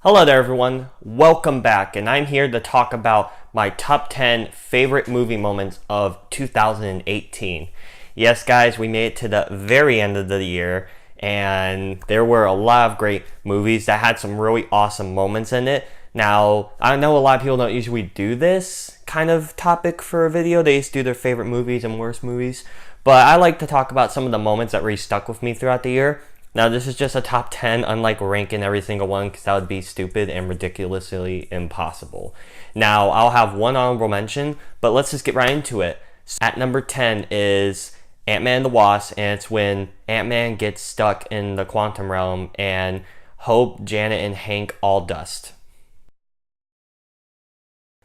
Hello there everyone, welcome back, and I'm here to talk about my top 10 favorite movie moments of 2018. Yes guys, we made it to the very end of the year, and there were a lot of great movies that had some really awesome moments in it. Now, I know a lot of people don't usually do this kind of topic for a video. They just do their favorite movies and worst movies, but I like to talk about some of the moments that really stuck with me throughout the year. Now, this is just a top 10, unlike ranking every single one, because that would be stupid and ridiculously impossible. Now, I'll have one honorable mention, but let's just get right into it. At number 10 is Ant-Man the Wasp, and it's when Ant-Man gets stuck in the quantum realm, and Hope, Janet, and Hank all dust.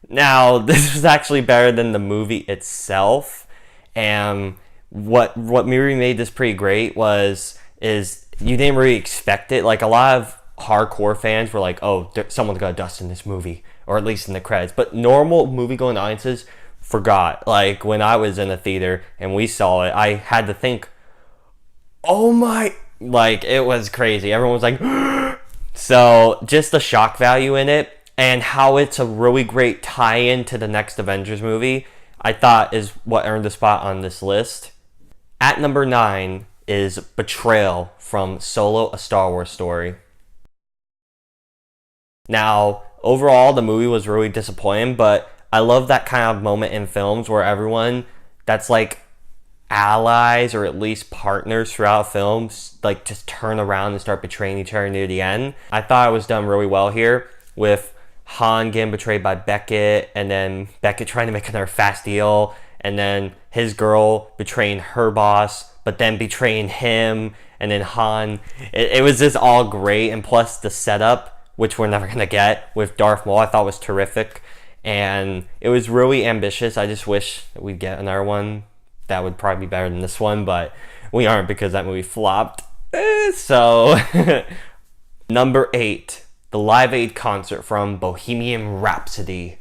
Now, this was actually better than the movie itself, and what really made this pretty great is you didn't really expect it. Like, a lot of hardcore fans were like, oh, someone's gonna dust in this movie, or at least in the credits. But normal movie-going audiences forgot. Like, when I was in a theater and we saw it, I had to think, oh my, like, it was crazy. Everyone was like, so just the shock value in it and how it's a really great tie-in to the next Avengers movie, I thought is what earned a spot on this list. At number 9 is Betrayal from Solo: A Star Wars Story. Now, overall, the movie was really disappointing, but I love that kind of moment in films where everyone that's like allies or at least partners throughout films like just turn around and start betraying each other near the end. I thought it was done really well here, with Han getting betrayed by Beckett, and then Beckett trying to make another fast deal, and then his girl betraying her boss, but then betraying him, and then Han. It was just all great, and plus the setup, which we're never gonna get, with Darth Maul, I thought was terrific, and it was really ambitious. I just wish that we'd get another one that would probably be better than this one, but we aren't because that movie flopped. So, number 8, the Live Aid concert from Bohemian Rhapsody.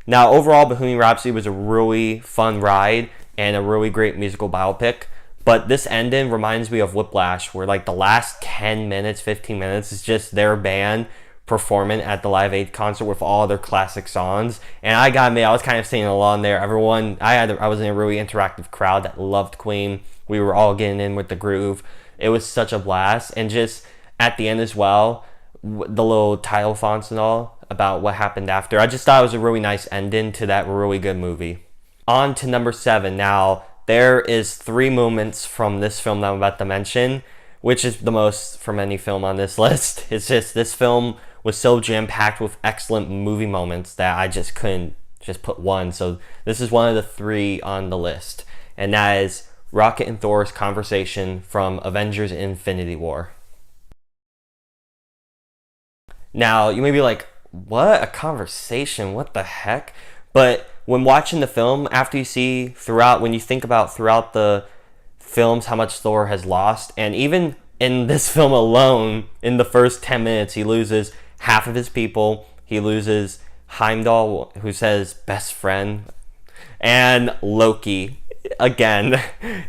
Now, overall, Bohemian Rhapsody was a really fun ride and a really great musical biopic, but this ending reminds me of Whiplash, where like the last 10 minutes, 15 minutes is just their band performing at the Live Aid concert with all their classic songs. And I gotta admit, I was kind of singing along there. Everyone, I was in a really interactive crowd that loved Queen. We were all getting in with the groove. It was such a blast, and just at the end as well, the little title fonts and all about what happened after. I just thought it was a really nice ending to that really good movie. On to number 7. Now, there is 3 moments from this film that I'm about to mention, which is the most from any film on this list. It's just, this film was so jam-packed with excellent movie moments that I just couldn't just put one. So this is one of the 3 on the list, and that is Rocket and Thor's conversation from Avengers Infinity War. Now, you may be like, what? A conversation? What the heck? But when watching the film, after you see throughout, when you think about throughout the films how much Thor has lost, and even in this film alone, in the first 10 minutes, he loses half of his people. He loses Heimdall, who says best friend, and Loki again,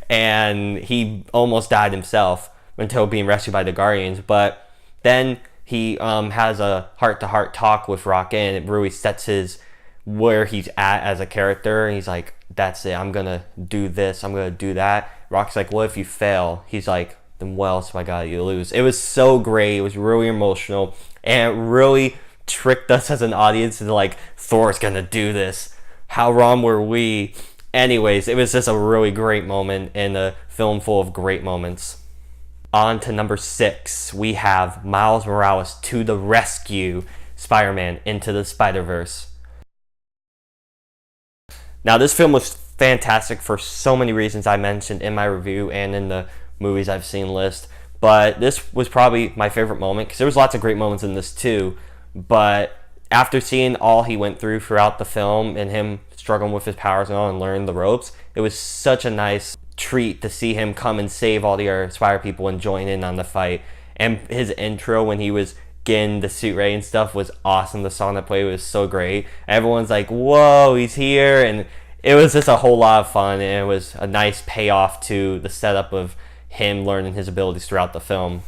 and he almost died himself until being rescued by the Guardians. But then he has a heart-to-heart talk with Rocket, and it really sets where he's at as a character. And he's like, that's it, I'm gonna do this, I'm gonna do that. Rocket's like, what if you fail? He's like, then what else have I got you lose? It was so great. It was really emotional, and it really tricked us as an audience into like, Thor's gonna do this. How wrong were we? Anyways, it was just a really great moment in a film full of great moments. On to number 6, we have Miles Morales to the rescue, Spider-Man Into the Spider-Verse. Now, this film was fantastic for so many reasons I mentioned in my review and in the movies I've seen list, but this was probably my favorite moment, because there was lots of great moments in this too, but after seeing all he went through throughout the film and him struggling with his powers and all and learning the ropes, it was such a nice treat to see him come and save all the other Spider people and join in on the fight. And his intro when he was getting the suit ready and stuff was awesome. The song that played was so great. Everyone's like, whoa, he's here, and it was just a whole lot of fun, and it was a nice payoff to the setup of him learning his abilities throughout the film.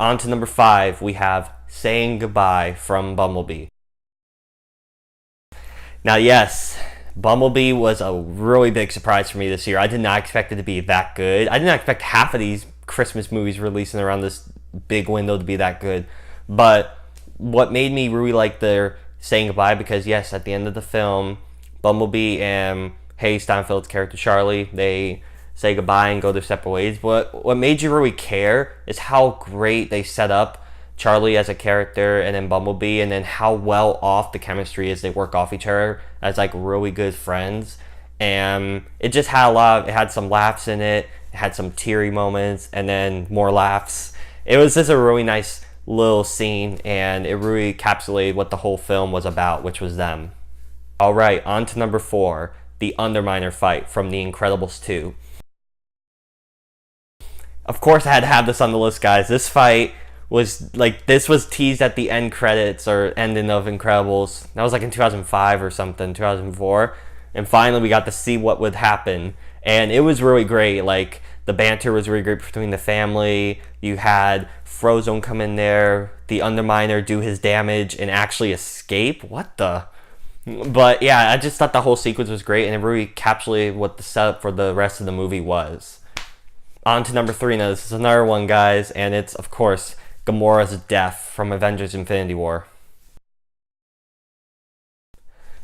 On to number 5, we have Saying Goodbye from Bumblebee. Now, yes, Bumblebee was a really big surprise for me this year. I did not expect it to be that good. I did not expect half of these Christmas movies releasing around this big window to be that good. But what made me really like their Saying Goodbye, because yes, at the end of the film, Bumblebee and Haley Steinfeld's character Charlie, they say goodbye and go their separate ways. But what made you really care is how great they set up Charlie as a character and then Bumblebee, and then how well off the chemistry is. They work off each other as like really good friends, and it just had it had some laughs in it. It had some teary moments and then more laughs. It was just a really nice little scene, and it really encapsulated what the whole film was about, which was them. Alright, on to number 4, the Underminer fight from The Incredibles 2. Of course I had to have this on the list, guys. This fight was like, this was teased at the end credits or ending of Incredibles. That was like in 2005 or something, 2004. And finally we got to see what would happen. And it was really great. Like, the banter was really great between the family. You had Frozone come in there, the Underminer do his damage and actually escape. What the? But yeah, I just thought the whole sequence was great, and it really encapsulated what the setup for the rest of the movie was. On to number 3. Now this is another one, guys, and it's, of course, Gamora's death from Avengers Infinity War.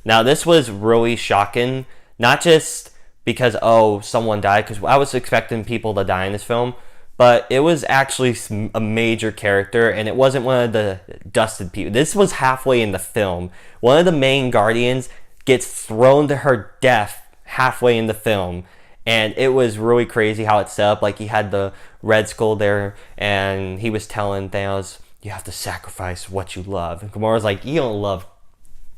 Now this was really shocking, not just because, oh, someone died, because I was expecting people to die in this film, but it was actually a major character, and it wasn't one of the dusted people. This was halfway in the film. One of the main Guardians gets thrown to her death halfway in the film, and it was really crazy how it's set up. Like, he had the Red Skull there, and he was telling Thanos, you have to sacrifice what you love. And Gamora's like, you don't love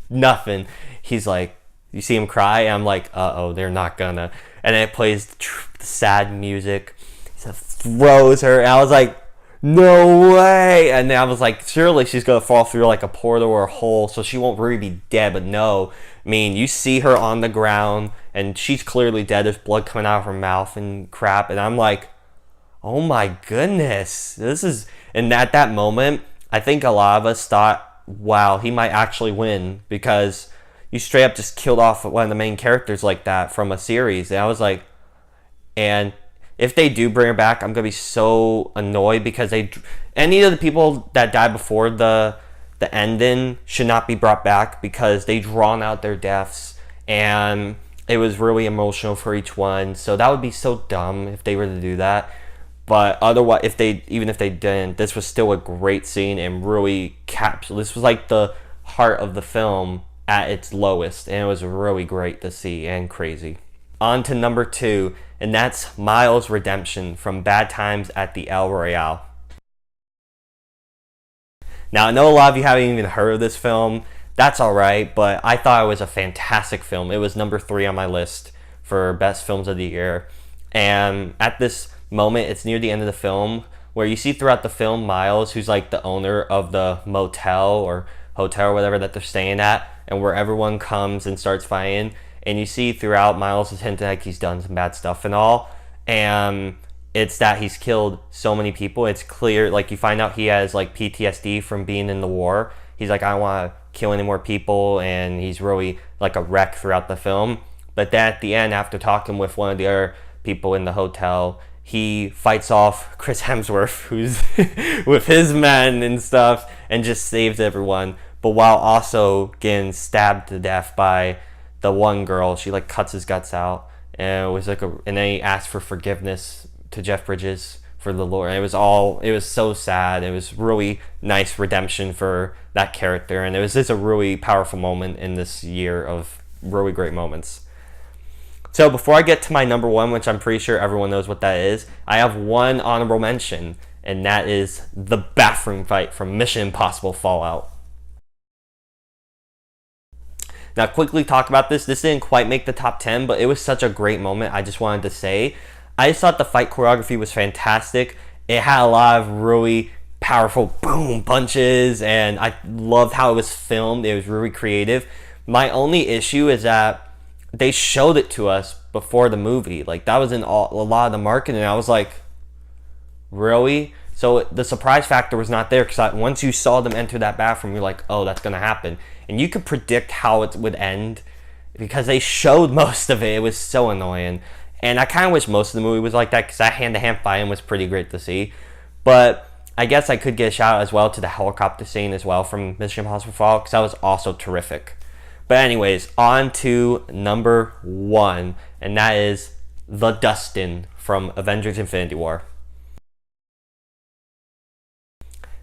nothing. He's like, you see him cry, and I'm like, uh-oh, they're not gonna. And then it plays the sad music. He throws her, and I was like, no way. And then I was like, surely she's gonna fall through like a portal or a hole, so she won't really be dead. But no, I mean, you see her on the ground, and she's clearly dead. There's blood coming out of her mouth and crap, and I'm like, oh my goodness, this is. And at that moment, I think a lot of us thought, wow, he might actually win, because you straight up just killed off one of the main characters like that from a series. And I was like, and if they do bring her back, I'm gonna be so annoyed, because any of the people that died before the ending should not be brought back, because they drawn out their deaths, and it was really emotional for each one. So that would be so dumb if they were to do that. But otherwise, even if they didn't, this was still a great scene, and really this was like the heart of the film at its lowest, and it was really great to see and crazy. On to number 2, and that's Miles' redemption from Bad Times at the El Royale. Now, I know a lot of you haven't even heard of this film. That's alright, but I thought it was a fantastic film. It was number 3 on my list for best films of the year. And at this moment, it's near the end of the film, where you see throughout the film Miles, who's like the owner of the motel or hotel or whatever that they're staying at, and where everyone comes and starts fighting. And you see throughout Miles is hinting like he's done some bad stuff and all, and it's that he's killed so many people. It's clear, like, you find out he has like PTSD from being in the war. He's like, I don't want to kill any more people, and he's really like a wreck throughout the film. But then at the end, after talking with one of the other people in the hotel, he fights off Chris Hemsworth, who's with his men and stuff, and just saves everyone. But while also getting stabbed to death by the one girl, she like cuts his guts out, and it was like and then he asked for forgiveness to Jeff Bridges for the Lord. And it was so sad. It was really nice redemption for that character, and it was just a really powerful moment in this year of really great moments. So before I get to my number 1, which I'm pretty sure everyone knows what that is, I have one honorable mention, and that is the bathroom fight from Mission Impossible Fallout. Now, quickly talk about this. This didn't quite make the top 10, but it was such a great moment. I just wanted to say, I just thought the fight choreography was fantastic. It had a lot of really powerful boom punches, and I loved how it was filmed. It was really creative. My only issue is that they showed it to us before the movie. Like, that was in a lot of the marketing, and I was like, really? So the surprise factor was not there, because once you saw them enter that bathroom, you're like, oh, that's going to happen. And you could predict how it would end because they showed most of it. It was so annoying. And I kind of wish most of the movie was like that, because that hand-to-hand fighting was pretty great to see. But I guess I could get a shout out as well to the helicopter scene as well from Mission Impossible Fallout, because that was also terrific. But anyways, on to number 1, and that is the Dustin from Avengers Infinity War.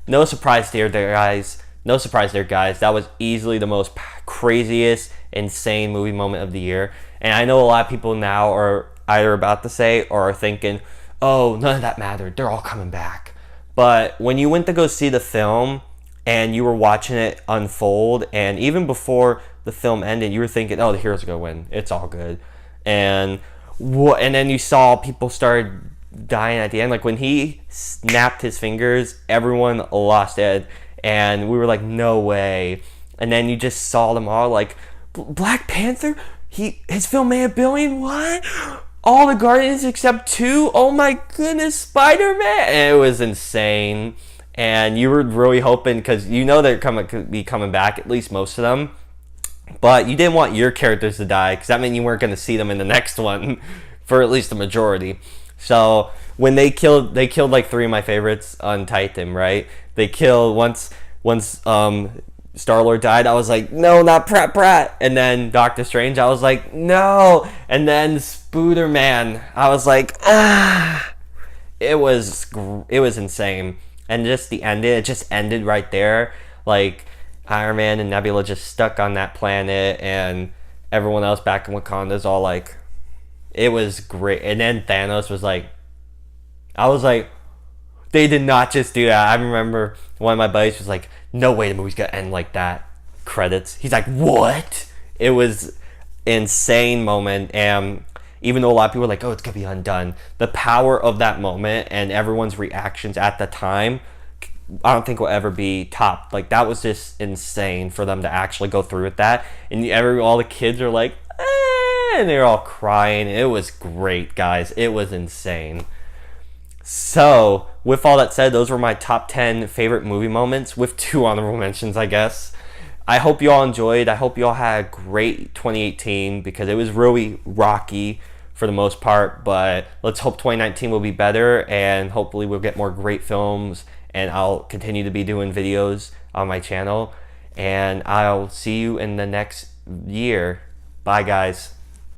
No surprise there, guys. No surprise there, guys. That was easily the most craziest, insane movie moment of the year. And I know a lot of people now are either about to say or are thinking, oh, none of that mattered. They're all coming back. But when you went to go see the film and you were watching it unfold, and even before the film ended, you were thinking, oh, the heroes are going to win. It's all good. And then you saw people started dying at the end. Like when he snapped his fingers, everyone lost it. And we were like, no way. And then you just saw them all like, Black Panther? His film made $1 billion? What? All the Guardians except 2? Oh my goodness, Spider-Man! And it was insane. And you were really hoping, because you know they're be coming back, at least most of them. But you didn't want your characters to die, because that meant you weren't going to see them in the next one for at least the majority. So when they killed like 3 of my favorites on Titan, right? They killed once Star-Lord died, I was like, no, not Pratt. And then Doctor Strange, I was like, no. And then Spooderman, I was like, ah. It was insane. And just the ending, it just ended right there. Like Iron Man and Nebula just stuck on that planet, and everyone else back in Wakanda's all like, it was great. And then Thanos was like, I was like, they did not just do that. I remember one of my buddies was like, no way the movie's gonna end like that. Credits. He's like, what? It was insane moment. And even though a lot of people were like, oh, it's gonna be undone, the power of that moment and everyone's reactions at the time, I don't think will ever be topped. Like, that was just insane for them to actually go through with that. And all the kids are like, and they're all crying. It was great, guys. It was insane. So, with all that said, those were my top 10 favorite movie moments, with 2 honorable mentions, I guess. I hope you all enjoyed. I hope you all had a great 2018, because it was really rocky for the most part. But let's hope 2019 will be better, and hopefully we'll get more great films, and I'll continue to be doing videos on my channel. And I'll see you in the next year. Bye, guys.